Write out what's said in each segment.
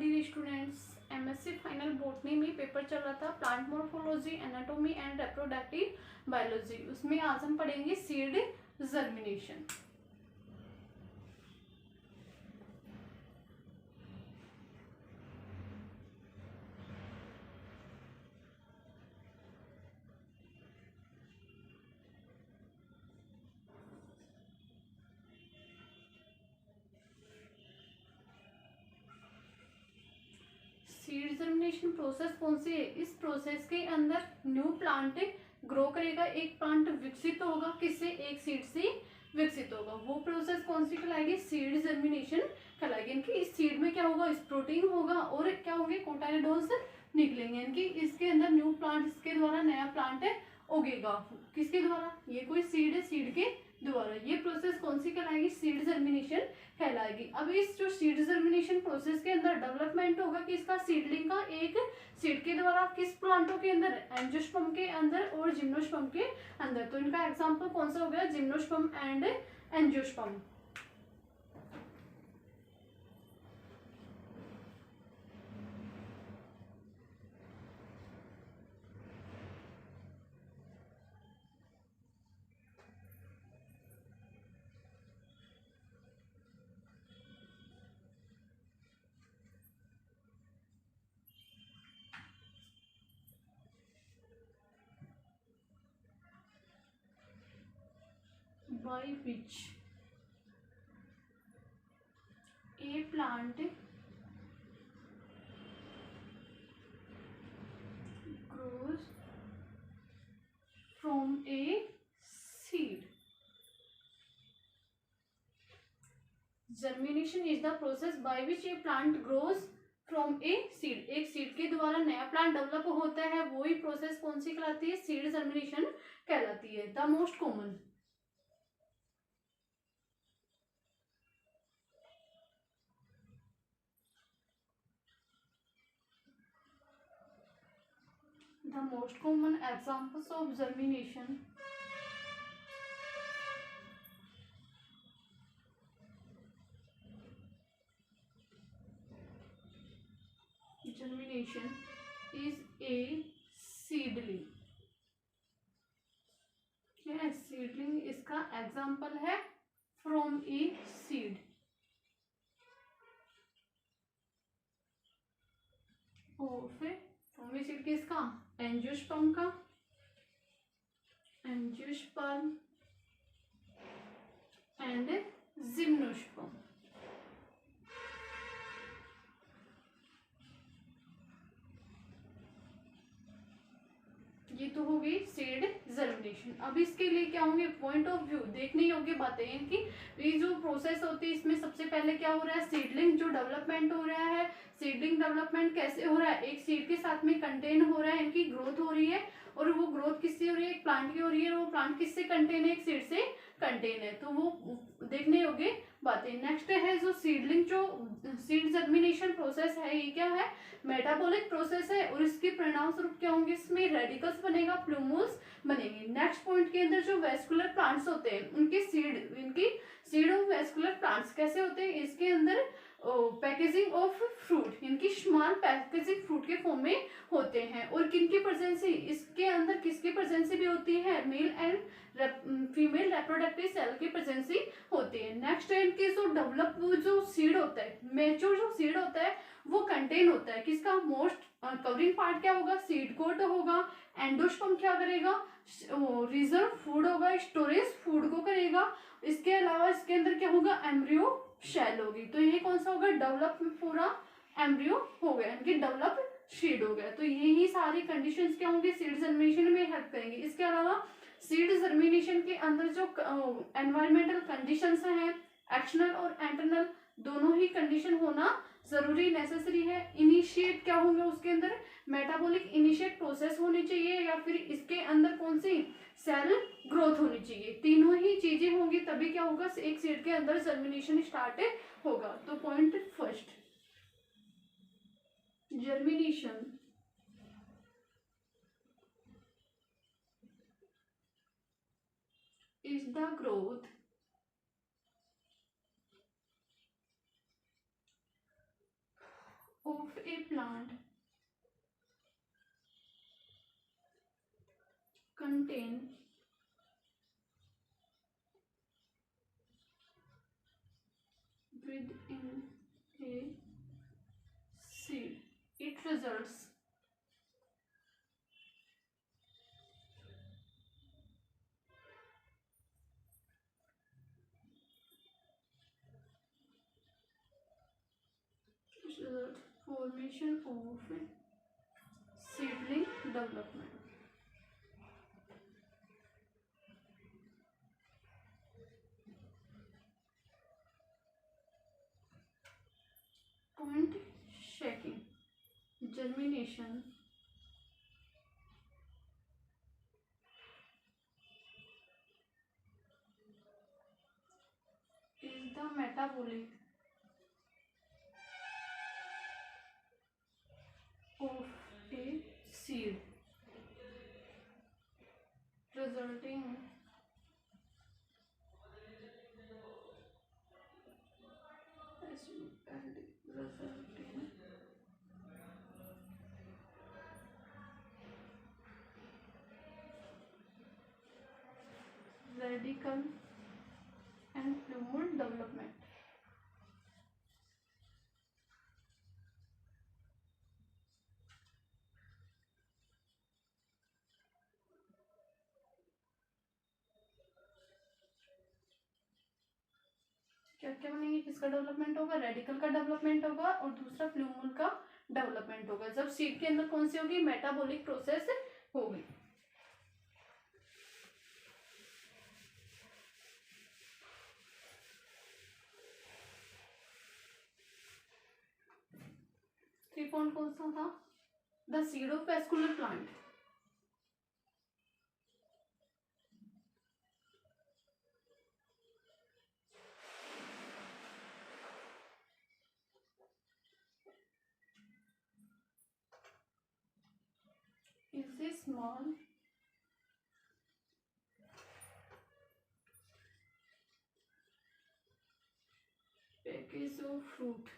Dear students, MSc final botany में paper चल रहा था plant morphology, anatomy and reproductive biology. उसमें आज हम पढ़ेंगे seed germination. Seed germination process कौन सी है? इस प्रोसेस के अंदर न्यू प्लांट ग्रो करेगा, एक प्लांट विकसित होगा, किससे? एक सीड से विकसित होगा। वो प्रोसेस कौन सी कहलाएगी? सीड जर्मिनेशन कहलाएगी। इनकी इस सीड में क्या होगा? स्प्रोटिंग होगा और क्या होंगे? कोटाइलिडोन्स निकलेंगे। इनकी इसके अंदर न्यू प्लांट, इसके द्वारा नया प्लांट उगेगा। किसके द्वारा? ये कोई सीड है, सीड के द्वारा। ये प्रोसेस कौन सी कहलाएगी? सीड जर्मिनेशन कहलाएगी। अब इस जो सीड जर्मिनेशन प्रोसेस के अंदर डेवलपमेंट होगा कि इसका सीडलिंग का एक सीड के द्वारा किस प्लांटों के अंदर? एंजियोस्पर्म के अंदर और जिम्नोस्पर्म के अंदर। तो इनका एग्जांपल कौन सा हो गया? Gymnosperm and angiosperm. by which a plant grows from a seed. Germination is the process by which a plant grows from a seed. एक सीड के द्वारा नया प्लांट डेवलप होता है, वही प्रोसेस कौन सी कहलाती है? सीड जर्मिनेशन कहलाती है। The most common examples of germination is a seedling। Seedling इसका एग्जाम्पल है फ्रॉम ए सीड। और फिर फ्रॉम ए सीड किसका? एंजियोस्पर्म का। Angiosperm and gymnosperm. ये तो हो गई सीड जर्मिनेशन। अब इसके लिए क्या होंगे? पॉइंट ऑफ व्यू, देखने योग्य बातें इनकी। ये जो प्रोसेस होती है इसमें सबसे पहले क्या हो रहा है? सीडलिंग जो डेवलपमेंट हो रहा है। सीडलिंग डेवलपमेंट कैसे हो रहा है? एक सीड के साथ में कंटेन हो रहा है, इनकी ग्रोथ हो रही है। और वो ग्रोथ किससे हो रही है? एक प्लांट की हो रही है। वो प्लांट किससे कंटेन है? एक सीड से कंटेन है। तो वो देखने योग्य बातें। नेक्स्ट है जो सीडलिंग, जो सीड जर्मिनेशन प्रोसेस है, ये क्या है? मेटाबॉलिक प्रोसेस है। और इसके परिणाम स्वरूप क्या होंगे? इसमें रेडिकल्स बनेगा, प्लूमुल्स बनेंगे। नेक्स्ट पॉइंट के अंदर जो वेस्कुलर प्लांट्स होते हैं उनके सीड, इनकी सीड ऑफ वेस्कुलर प्लांट्स कैसे होते हैं? इसके अंदर पैकेजिंग ऑफ फ्रूट, इनकी स्मॉल पैकेजिंग फ्रूट के फॉर्म में होते हैं। और किनकी प्रेजेंसी? इसके अंदर किसकी प्रेजेंसी भी होती है? Male and female reproductive cell की प्रेजेंसी होती है। नेक्स्ट है इनके जो डेवलप जो सीड होता है, मेच्योर जो सीड होता है वो कंटेन होता है किसका? मोस्ट कवरिंग पार्ट क्या होगा? सीड कोट होगा। एंडोस्पर्म क्या करेगा? रिजर्व फूड होगा, स्टोरेज फूड को करेगा। इसके अलावा इसके अंदर क्या होगा? एम्ब्रियो शेल होगी। तो ये कौन सा होगा? डेवलप पूरा एम्ब्रियो हो गया, इनकी डेवलप सीड हो गया। तो यही सारी कंडीशंस क्या होंगी? सीड जर्मिनेशन में हेल्प करेंगे। इसके अलावा सीड जर्मिनेशन के अंदर जो एनवायरमेंटल कंडीशंस हैं, एक्सटर्नल और इंटरनल दोनों ही कंडीशन होना जरूरी, नेसेसरी है। इनिशिएट क्या होंगे? उसके अंदर मेटाबॉलिक इनिशिएट प्रोसेस होनी चाहिए, या फिर इसके अंदर कौन सी? सेल ग्रोथ होनी चाहिए। तीनों ही चीजें होंगी तभी क्या होगा? एक सीड के अंदर जर्मिनेशन स्टार्ट होगा। तो point first, germination is the growth of a plant contain within a seed, it results formation of seedling development. Point shaking, germination is the metabolic of a seed resulting resulting radical and plumule development. क्या क्या बनेंगे, किसका development होगा, radical का development होगा और दूसरा plumule का डेवलपमेंट होगा। जब सीड के अंदर कौन सी होगी, मेटाबॉलिक प्रोसेस होगी। थ्री पॉइंट कौन सा था, the seed of vascular plant. Is a small package of fruit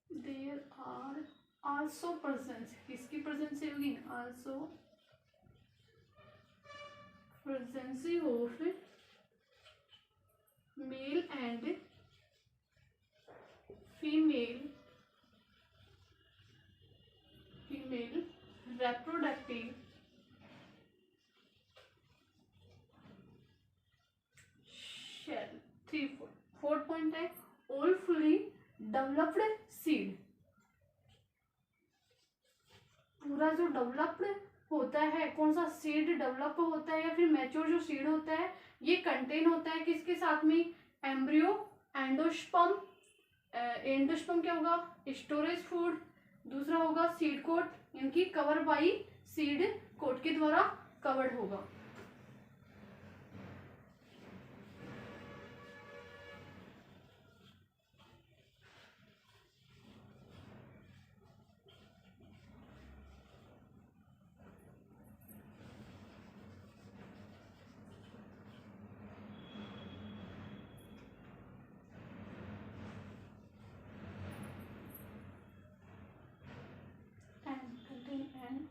there are also presence, किसकी प्रेजेंस होगी, also presence of male and female reproductive shell। Three fourth point है all fully developed seed। पूरा जो developed होता है, कौन सा seed develop होता है या फिर मैच्योर जो सीड होता है, ये कंटेन होता है किसके साथ में, एम्ब्रियो, एंडोस्पर्म। एंडोस्पर्म क्या होगा, स्टोरेज फूड। दूसरा होगा सीड कोट, इनकी कवर बाई सीड कोट के द्वारा कवर्ड होगा।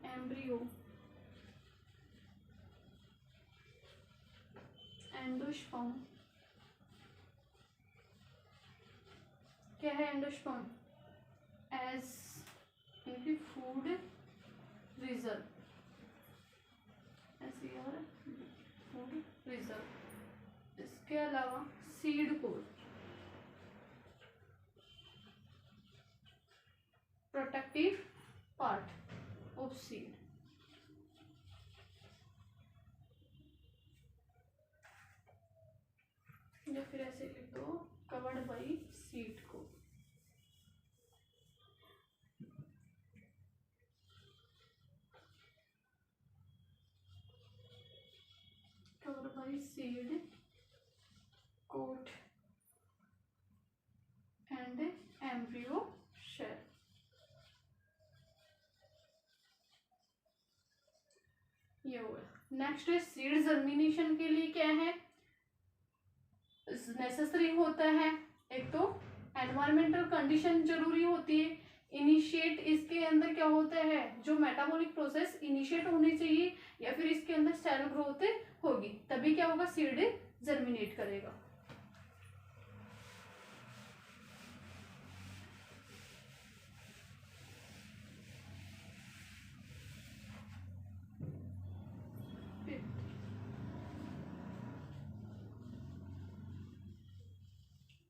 एम्ब्रियो, एंडोस्पर्म क्या है, एंडोस्पर्म एज इनकी फूड रिजर्व, फूड रिजर्व। इसके अलावा seed coat, protective part of seed. या फिर ऐसे लिख दो, कवर्ड बाई सीड को। Covered by seed coat and embryo shell. ये हो गया। नेक्स्ट है सीड जर्मिनेशन के लिए क्या है नेसेसरी होता है, एक तो एनवायरमेंटल कंडीशन जरूरी होती है, इनिशिएट इसके अंदर क्या होता है जो मेटाबॉलिक प्रोसेस इनिशिएट होनी चाहिए या फिर इसके अंदर सेल ग्रोथ होगी, तभी क्या होगा सीड जर्मिनेट करेगा।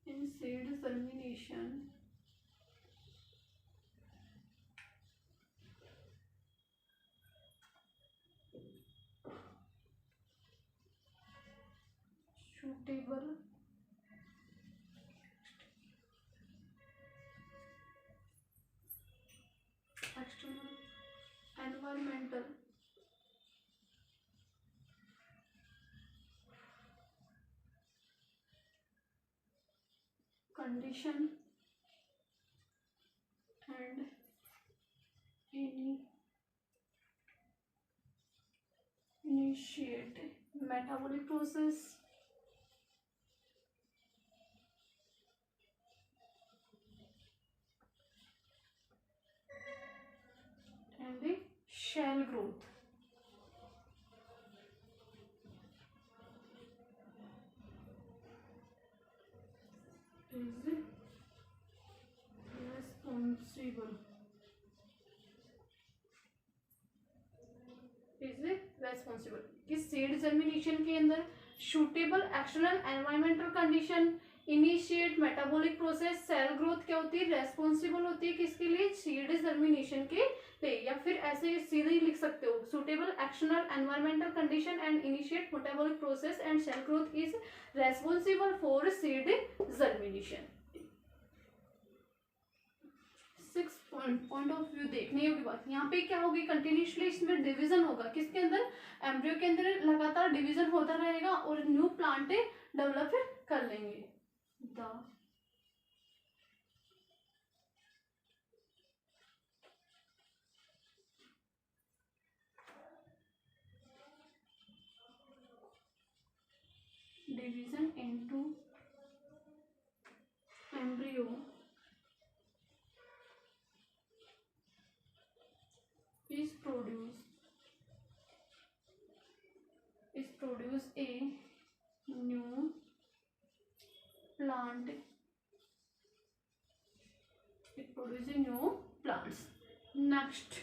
In seed germination, suitable external environmental condition and initiate metabolic process and the shell growth. Is responsible कि सीड जर्मिनेशन के अंदर suitable external environmental condition initiate metabolic process cell growth क्या होती है रेस्पॉन्सिबल होती है किसके लिए सीड जर्मिनेशन के लिए, या फिर ऐसे सीधे ही लिख सकते हो suitable external environmental condition and initiate metabolic process and cell growth is responsible for seed germination. 6 point of view देखने योग्य बात यहाँ पे क्या होगी कंटिन्यूसली इसमें डिवीजन होगा किसके अंदर एम्ब्रियो के अंदर लगातार डिवीजन होता रहेगा और न्यू प्लांट डेवलप कर लेंगे। The division into embryo is produce a new plant, it produces new plants। Next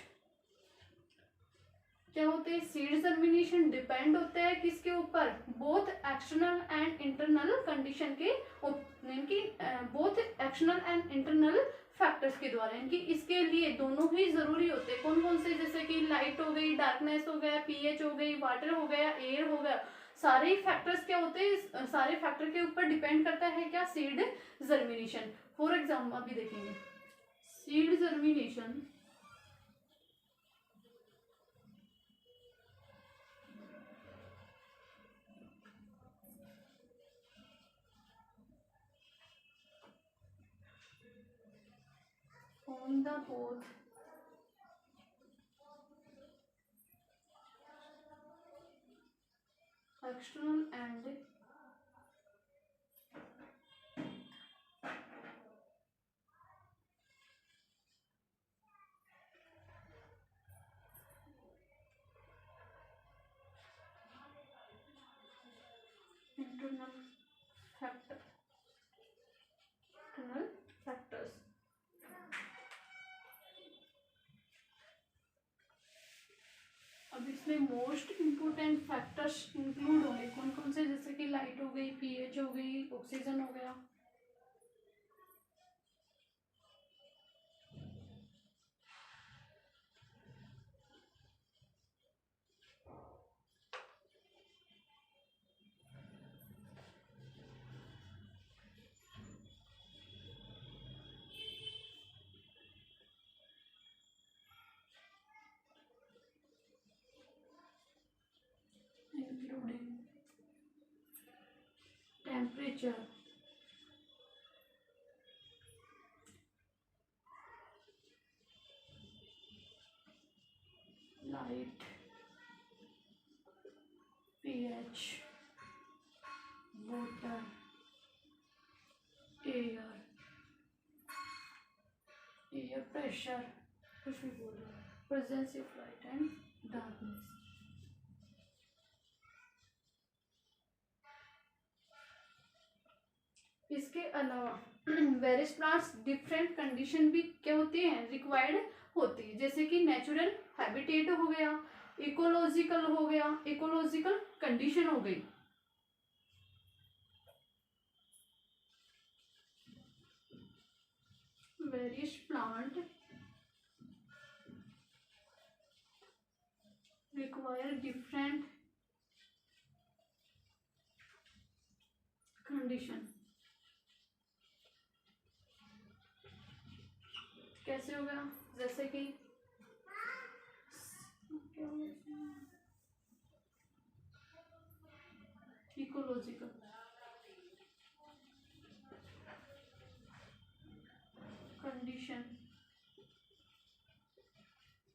क्या होते हैं सीड जर्मिनेशन डिपेंड होता है किसके ऊपर both external and internal condition के इनकी both external and internal factors के द्वारा इनकी इसके लिए दोनों ही जरूरी होते हैं। कौन कौन से जैसे कि लाइट हो गई डार्कनेस हो गया पीएच हो गई वाटर हो गया एयर हो गया सारे ही फैक्टर्स क्या होते हैं सारे फैक्टर के ऊपर डिपेंड करता है क्या सीड जर्मिनेशन। फॉर एग्जाम्पल अभी देखेंगे seed germination on the both external and internal factors। अब इसमें मोस्ट इम्पोर्टेंट फैक्टर्स इंक्लूड होंगे कौन कौन से जैसे कि लाइट हो गई पीएच हो गई ऑक्सीजन हो गया। including temperature, light, pH, water, air, air pressure, कुछ भी बोल रहे हैं, presence of light and darkness. इसके अलावा वेरियस प्लांट्स डिफरेंट कंडीशन भी क्या होती है, रिक्वायर्ड होती है, जैसे कि नेचुरल हैबिटेट हो गया, इकोलॉजिकल हो गया, इकोलॉजिकल कंडीशन हो गई। Various plant require different condition। कैसे हो गया, जैसे कि इकोलॉजिकल, कंडीशन,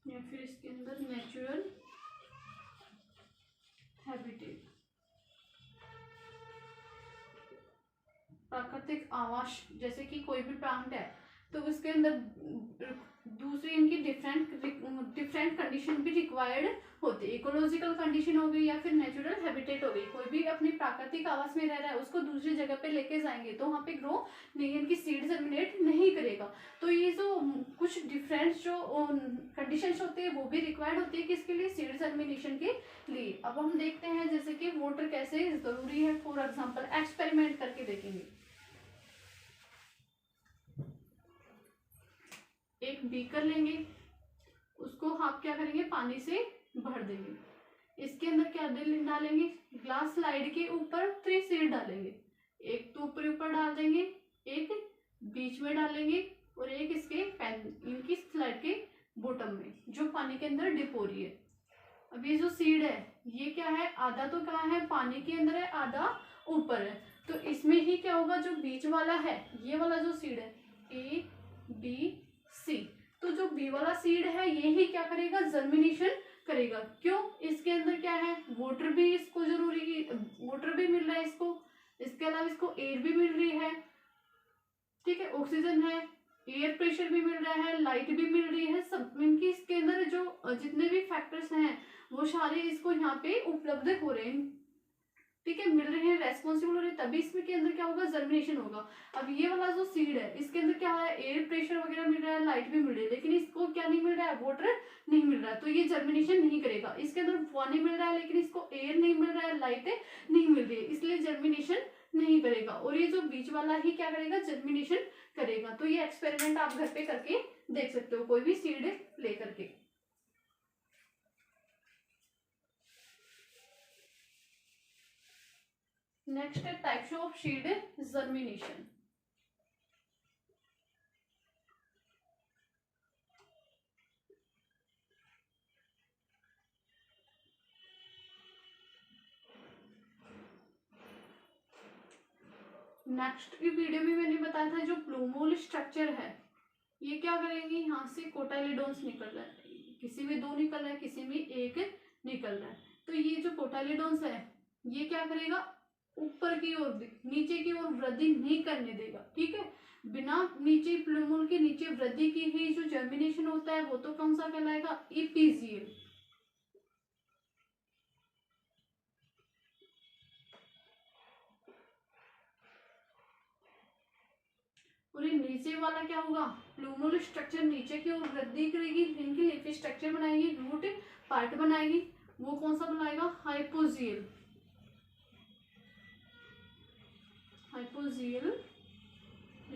या फिर इसके अंदर नेचुरल हैबिटेट, प्राकृतिक आवास, जैसे कि कोई भी प्लांट है तो उसके अंदर दूसरी इनकी डिफरेंट कंडीशन भी रिक्वायर्ड होती है। इकोलॉजिकल कंडीशन हो गई या फिर नेचुरल हैबिटेट हो गई, कोई भी अपनी प्राकृतिक आवास में रह रहा है, उसको दूसरी जगह पे लेके जाएंगे तो वहाँ पे ग्रो नहीं, इनकी सीड जर्मिनेट नहीं करेगा। तो ये जो कुछ डिफरेंट जो कंडीशंस होते हैं वो भी रिक्वायर्ड होती है किसके लिए, सीड जर्मिनेशन के लिए। अब हम देखते हैं जैसे कि वाटर कैसे जरूरी है, फॉर एग्जाम्पल एक्सपेरिमेंट करके देखेंगे। एक बीकर लेंगे, उसको आप क्या करेंगे, पानी से भर देंगे, इसके अंदर क्या डालेंगे, ग्लास स्लाइड के ऊपर 3 सीड डालेंगे, एक तो ऊपर ऊपर डाल देंगे, एक बीच में डालेंगे और एक इसके इनकी स्लाइड के बॉटम में जो पानी के अंदर डिप हो रही है। अब ये जो सीड है ये क्या है, आधा तो क्या है पानी के अंदर है, आधा ऊपर है, तो इसमें ही क्या होगा, जो बीच वाला है ये वाला जो सीड है A B C, तो जो बी वाला सीड है ये ही क्या करेगा, जर्मिनेशन करेगा। क्यों, इसके अंदर क्या है, वाटर भी इसको जरूरी, वाटर भी मिल रहा है इसको, इसके अलावा इसको एयर भी मिल रही है, ठीक है, ऑक्सीजन है, एयर प्रेशर भी मिल रहा है, लाइट भी मिल रही है, सब इनकी इसके अंदर जो जितने भी फैक्टर्स हैं वो सारे इसको यहाँ पे उपलब्ध हो रहे हैं, ठीक है, मिल रहे हैं, रेस्पॉन्सिबल हो रहे हैं, तभी इसमें के अंदर क्या होगा, जर्मिनेशन होगा। अब ये वाला जो सीड है इसके अंदर क्या है, एयर प्रेशर वगैरह मिल रहा है, लाइट भी मिल रही है, लेकिन इसको क्या नहीं मिल रहा है, वाटर नहीं मिल रहा है, तो ये जर्मिनेशन नहीं करेगा। इसके अंदर पानी मिल रहा है लेकिन इसको एयर नहीं मिल रहा है, लाइट नहीं मिल रही है, इसलिए जर्मिनेशन नहीं करेगा। और ये जो बीच वाला ही क्या करेगा, जर्मिनेशन करेगा। तो ये एक्सपेरिमेंट आप घर पे करके देख सकते हो, कोई भी सीड ले करके। नेक्स्ट है types of seed germination. Next की वीडियो में मैंने बताया था जो प्लूमोल स्ट्रक्चर है ये क्या करेंगे, यहाँ से कोटाइलिडोन्स निकल रहा है, किसी में 2 निकल रहा है, किसी में 1 निकल रहा है, तो ये जो कोटाइलिडोन्स है ये क्या करेगा, ऊपर की ओर नीचे की ओर वृद्धि नहीं करने देगा, ठीक है, बिना नीचे प्लूमोल के नीचे वृद्धि की ही जो जर्मिनेशन होता है वो तो कौन सा कहलाएगा, इपीजियल। और ये नीचे वाला क्या होगा, प्लूमोल स्ट्रक्चर नीचे की ओर वृद्धि करेगी, इनकी लीफी स्ट्रक्चर बनाएगी, रूट पार्ट बनाएगी, वो कौन सा बनाएगा, हाइपोजियल। हाइपोजियल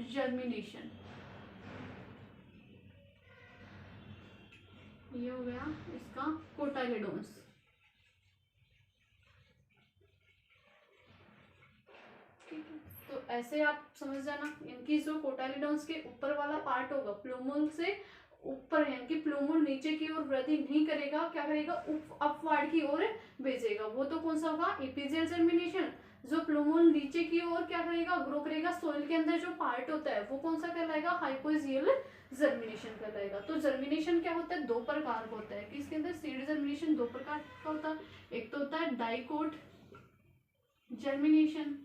जर्मिनेशन, ये हो गया इसका कोटाइलिडोन्स। तो ऐसे आप समझ जाना, इनकी जो कोटाइलिडोन्स के ऊपर वाला पार्ट होगा प्लूमोल से ऊपर है, इनकी प्लूमोल नीचे की ओर वृद्धि नहीं करेगा, क्या करेगा, अपवर्ड की ओर भेजेगा, वो तो कौन सा होगा, एपिजियल जर्मिनेशन। जो प्लूमोल नीचे की ओर क्या करेगा, ग्रो करेगा, सोइल के अंदर जो पार्ट होता है वो कौन सा कहलाएगा, हाइपोजियल जर्मिनेशन कहलाएगा। तो जर्मिनेशन क्या होता है, 2 प्रकार का होता है, कि इसके अंदर सीड जर्मिनेशन 2 प्रकार का होता है, एक तो होता है डाइकोट जर्मिनेशन,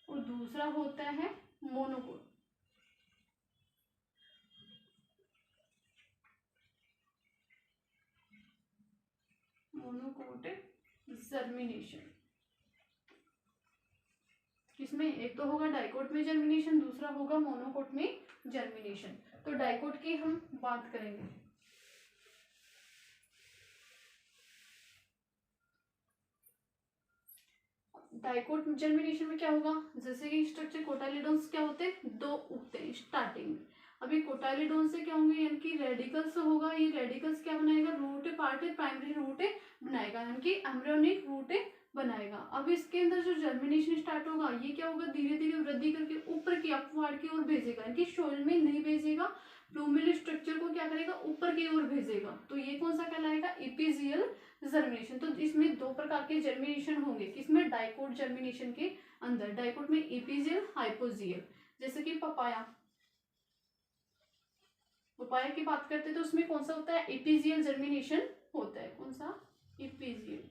और दूसरा होता है मोनोकोट। मोनोकोटिक जर्मिनेशन, किसमें, एक तो होगा डाइकोट में जर्मिनेशन, दूसरा होगा मोनोकोट में जर्मिनेशन। तो डाइकोट की हम बात करेंगे। डाइकोट जर्मिनेशन में क्या होगा, जैसे कि स्ट्रक्चर कोटाइलिडोन्स क्या होते हैं, दो उगते हैं स्टार्टिंग में। अभी कोटाइलिडोन से क्या होंगे, यानी कि रेडिकल्स होगा, ये रेडिकल्स क्या बनाएगा, रूट पार्ट प्राइमरी रूट बनाएगा, यानी कि एम्ब्रियोनिक रूट बनाएगा। अब इसके अंदर जो जर्मिनेशन स्टार्ट होगा, ये क्या होगा, धीरे धीरे वृद्धि करके ऊपर की अपवार्ड की ओर भेजेगा, यानी कि सोइल में नहीं भेजेगा, प्लूमियल स्ट्रक्चर को क्या करेगा, ऊपर की ओर भेजेगा। तो ये कौन सा कहलाएगा, एपिजियल जर्मिनेशन। तो इसमें दो प्रकार के जर्मिनेशन होंगे, किसमें, डाइकोट जर्मिनेशन के अंदर। डाइकोट में एपिजियल, हाइपोजियल। जैसे कि पपाया, पपाया की बात करते हैं तो उसमें कौन सा होता है, एपिजियल जर्मिनेशन होता है। कौन सा, एपिजियल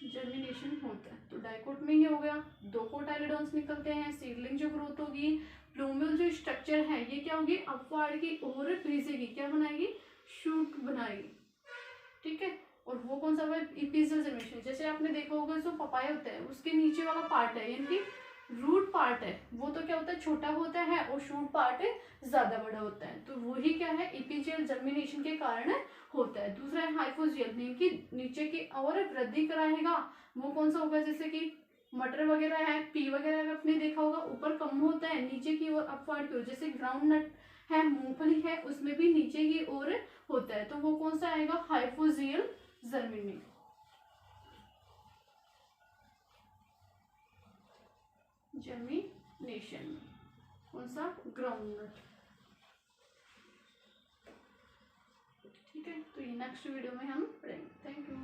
जर्मिनेशन होता है। तो डाइकोट में ये हो गया, दो कोटाइलिडोन्स निकलते हैं, सीडलिंग जो ग्रोथ होगी, प्लूमल जो स्ट्रक्चर है ये क्या होगी, अपवार्ड की ओर भेजेगी, क्या बनाएगी, शूट बनाएगी, ठीक है। और वो कौन सा है, एपिजियल जर्मिनेशन। जैसे आपने देखा होगा जो पपाया होता है उसके नीचे वाला पार्ट है, यानी कि रूट पार्ट है, वो तो क्या होता है, छोटा होता है, और शूट पार्ट ज्यादा बड़ा होता है। तो वही क्या है, एपिजियल जर्मिनेशन के कारण होता है। दूसरा है हाइपोजियल, यानी कि नीचे की ओर वृद्धि कराएगा, वो कौन सा होगा, जैसे कि मटर वगैरह है, पी वगैरह आपने देखा होगा, ऊपर कम होता है, नीचे की ओर अपवर्ड की ओर। जैसे ग्राउंड नट है, मूंगफली है, उसमें भी नीचे की ओर होता है। तो वो कौन सा आएगा, हाइपोजियल जर्मिनेशन। जर्मिनेशन कौन सा, ग्राउंड नट, ठीक है। तो ये नेक्स्ट वीडियो में हम पढ़ेंगे। Thank you.